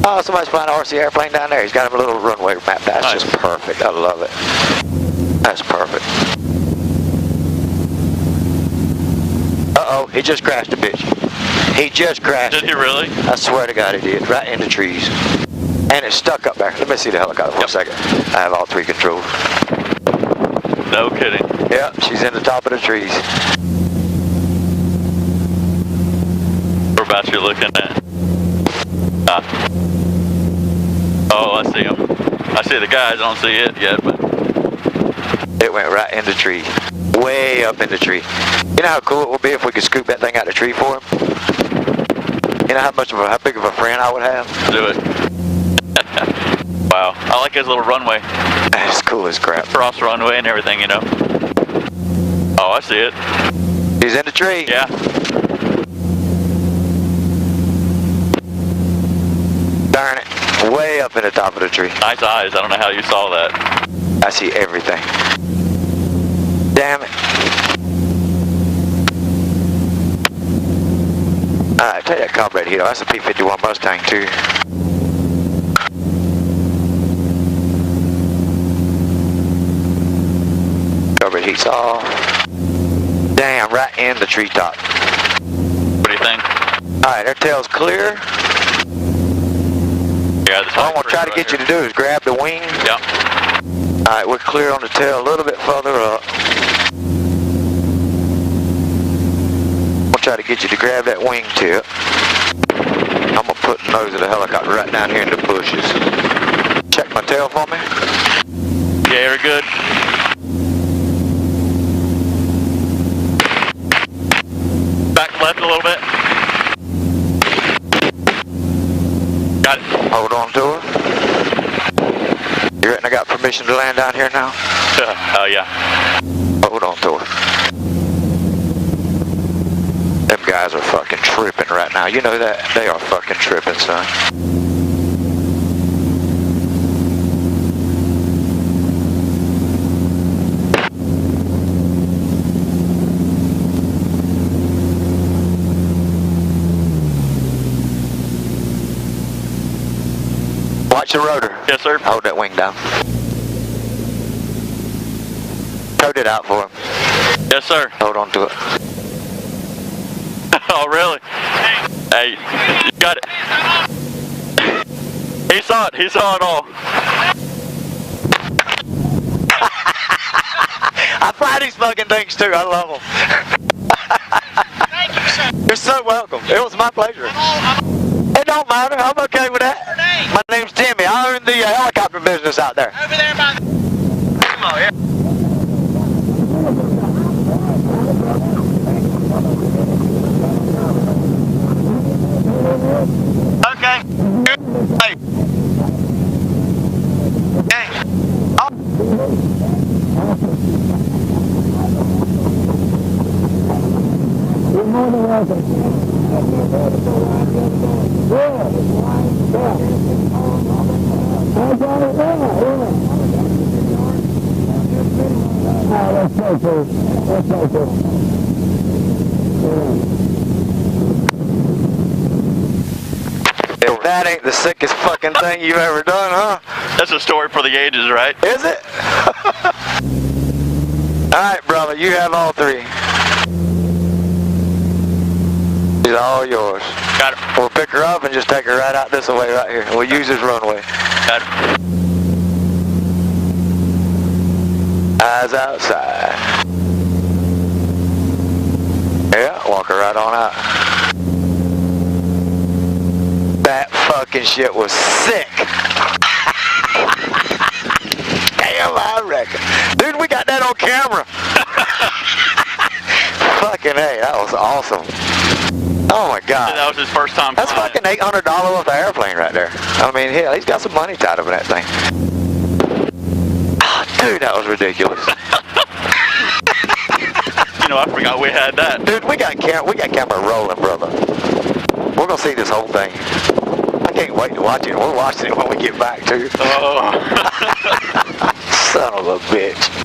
Oh, somebody's flying an RC airplane down there. He's got him a little runway map. That's Nice. just perfect. I love it. That's perfect. Uh-oh, he just crashed a bitch. He just crashed. Did he really? I swear to God he did. Right in the trees. And it's stuck up there. Let me see the helicopter for a second. I have all three controls. No kidding. Yep, she's in the top of the trees. Whereabouts you looking at? Oh, I see him. I see the guys. I don't see it yet, but It went right in the tree. Way up in the tree. You know how cool it would be if we could scoop that thing out of the tree for him? You know how big of a friend I would have? do it. Wow. I like his little runway. That's cool as crap. Cross runway and everything, you know. Oh, I see it. He's in the tree. Yeah. Darn it. Way up in the top of the tree. Nice eyes. I don't know how you saw that. I see everything. Damn it. Alright, take that carburetor heater. That's a P-51 Mustang too. Carburetor heat's off. Damn, right in the treetop. What do you think? Alright, their tail's clear. Yeah, All I'm going to try to get you to do is grab the wing. Yeah. Alright, we're clear on the tail a little bit further up. I'll try to get you to grab that wing tip. I'm going to put the nose of the helicopter right down here in the bushes. Check my tail for me. Yeah, you're good. Back left a little bit. Got it. Hold on to her. You reckon I got permission to land down here now? Oh, yeah. Hold on to her. Them guys are fucking tripping right now. You know that? They are fucking tripping, son. Watch the rotor. Yes, sir. Hold that wing down. Toad it out for him. Yes, sir. Hold on to it. Oh, really? Hey, you got it. He saw it. He saw it all. I fly these fucking things too. I love them. Thank you, sir. You're so welcome. It was my pleasure. It don't matter. I'm okay with that. Your name? My name's Timmy. I own the helicopter business out there. Over there by the... Come on, here. Okay. Hey. Hey. If that ain't the sickest fucking thing you've ever done, huh? That's a story for the ages, right? Is it? Alright, brother, you have all three. She's all yours. Got it. We'll pick her up and just take her right out this way right here. We'll use this runway. Got it. Eyes outside. Yeah, walk her right on out. That fucking shit was sick. Damn, I reckon. Dude, we got that on camera. Fucking hey, that was awesome. Oh my God. That was his first time That's flying. fucking $800 worth of airplane right there. I mean, hell, he's got some money tied up in that thing. Ah, dude, that was ridiculous. You know, I forgot we had that. Dude, we got camera rolling, brother. We're gonna see this whole thing. I can't wait to watch it. We're watching it when we get back too. Oh. Son of a bitch.